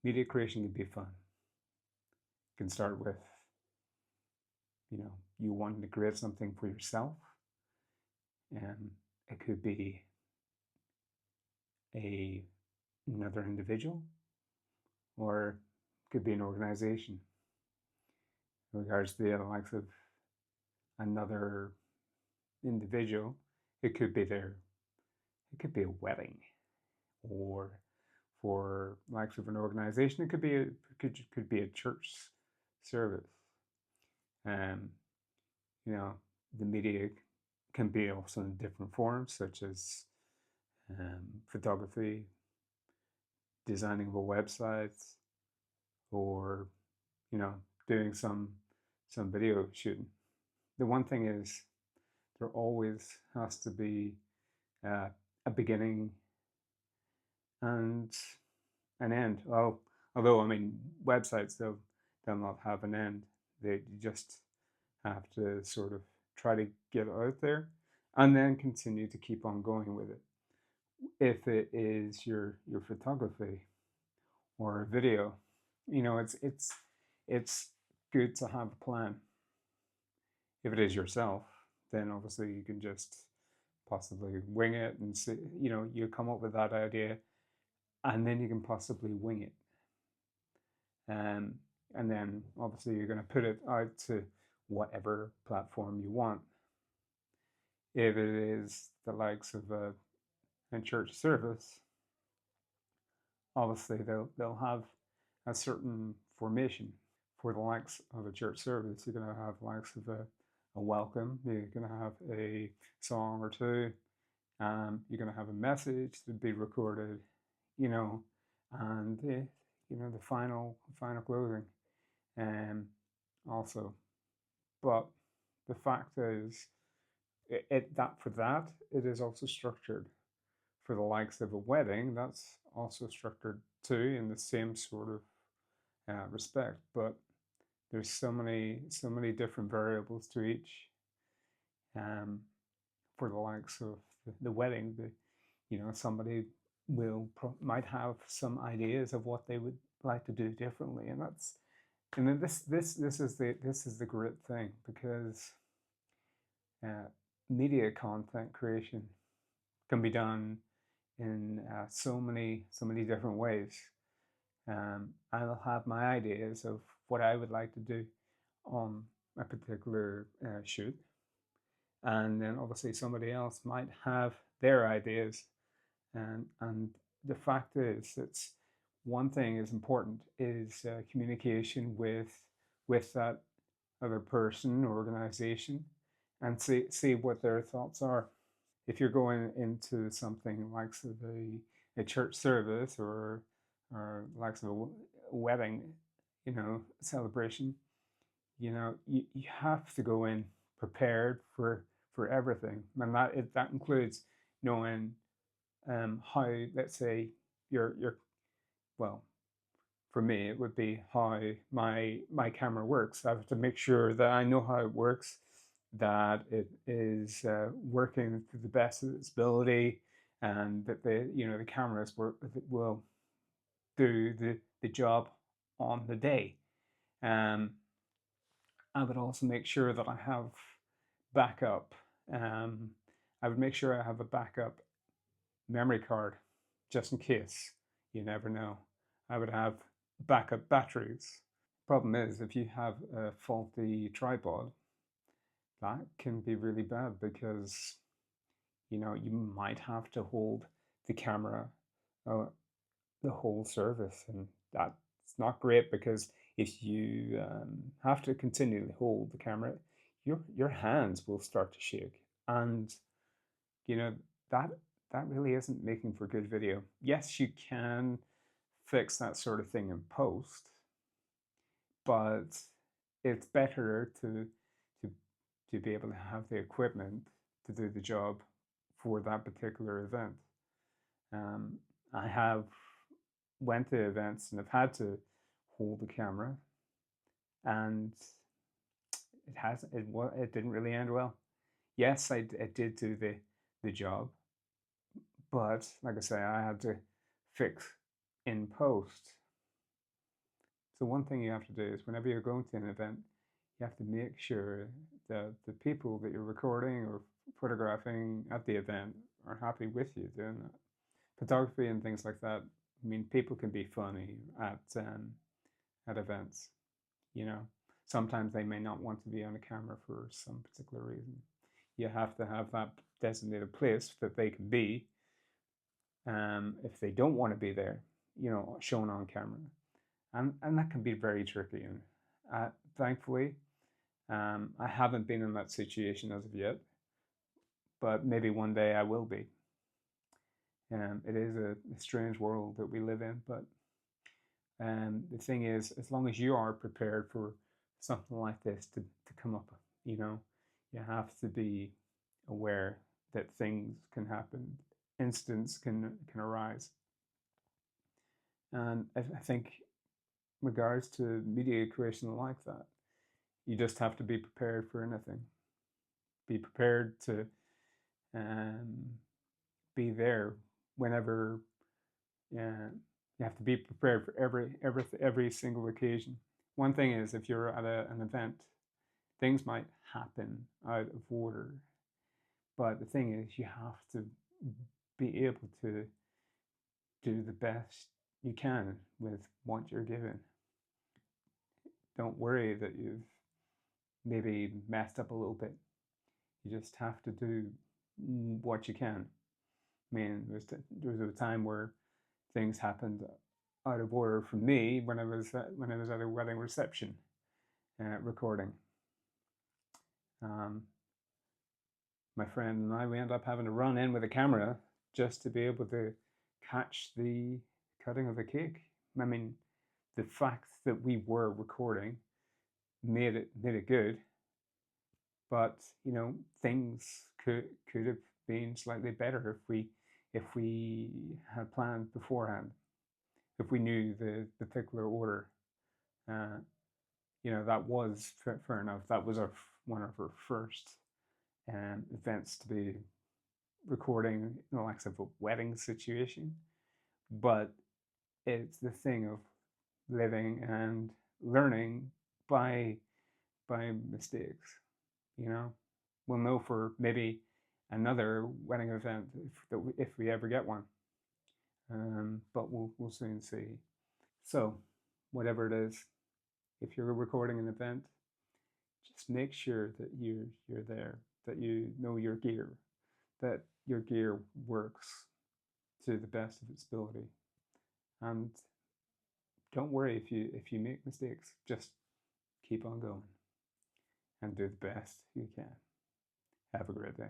Media creation can be fun. It can start with, you wanting to create something for yourself, and it could be a another individual, or it could be an organization. In regards to the likes of another individual, it could be a wedding, or for likes of an organization, it could be a church service. Um, you know, the media can be also in different forms, such as photography, designing of a website, or you know, doing some video shooting. The one thing is, there always has to be a beginning and an end. Well, although I mean, websites they'll not have an end. They just have to sort of try to get out there, and then continue to keep on going with it. If it is your photography or a video, it's good to have a plan. If it is yourself, then obviously you can just possibly wing it and see, you come up with that idea, and then you can possibly wing it. Um, and then obviously you're going to put it out to whatever platform you want. If it is the likes of a church service, obviously they'll have a certain formation. For the likes of a church service, you're going to have likes of a welcome, you're going to have a song or two, you're going to have a message to be recorded, and the final closing, also. But the fact is, it is also structured. For the likes of a wedding, that's also structured too, in the same sort of respect. But there's so many different variables to each. Um, for the likes of the wedding, somebody might have some ideas of what they would like to do differently, and then this is the great thing, because media content creation can be done in so many different ways. I'll have my ideas of what I would like to do on a particular shoot, and then obviously somebody else might have their ideas, and the fact is, it's one thing is important is communication with that other person or organization, and see what their thoughts are. If you're going into something like a church service, or like a wedding, celebration, you have to go in prepared for everything, and that includes knowing how, let's say, your well, for me it would be how my camera works. I have to make sure that I know how it works, that it is working to the best of its ability, and that the cameras will do the job on the day. Um, I would also make sure that I have backup. Um, I would make sure I have a backup memory card, just in case. You never know. I would have backup batteries. Problem is, if you have a faulty tripod, that can be really bad, because you might have to hold the camera uh, the whole service, and that's not great, because if you have to continually hold the camera, your hands will start to shake, and you know that that really isn't making for good video. Yes, you can fix that sort of thing in post, but it's better to to be able to have the equipment to do the job for that particular event. Um, I have went to events and have had to hold the camera, and it didn't really end well. Yes, I did do the job, but like I say, I had to fix in post. So one thing you have to do is whenever you're going to an event, you have to make sure that the people that you're recording or photographing at the event are happy with you doing that. Photography and things like that. I mean, people can be funny at events. You know, sometimes they may not want to be on a camera for some particular reason. You have to have that designated place that they can be. If they don't want to be there, you know, shown on camera, and that can be very tricky. And thankfully, I haven't been in that situation as of yet, but maybe one day I will be. It is a strange world that we live in, but the thing is, as long as you are prepared for something like this to come up, you know, you have to be aware that things can happen, incidents can arise, and I think, regards to media creation like that, you just have to be prepared for anything. Be prepared to um, be there whenever. You have to be prepared for every single occasion. One thing is, if you're at an event, things might happen out of order, but the thing is, you have to be able to do the best you can with what you're given. Don't worry that you've maybe messed up a little bit. You just have to do what you can. I mean, there was a time where things happened out of order for me when I was at a wedding reception recording. My friend and I, we ended up having to run in with a camera just to be able to catch the cutting of the cake. I mean, the fact that we were recording made it good, but you know, things could have been slightly better if we had planned beforehand, if we knew the particular order. Uh, you know, that was fair enough. That was one of our first events to be recording in the likes of a wedding situation. But it's the thing of living and learning by mistakes. You know, we'll know for maybe another wedding event if we ever get one. But we'll soon see. So, whatever it is, if you're recording an event, just make sure that you're there, that you know your gear, that your gear works to the best of its ability, and don't worry if you make mistakes. Just keep on going and do the best you can. Have a great day.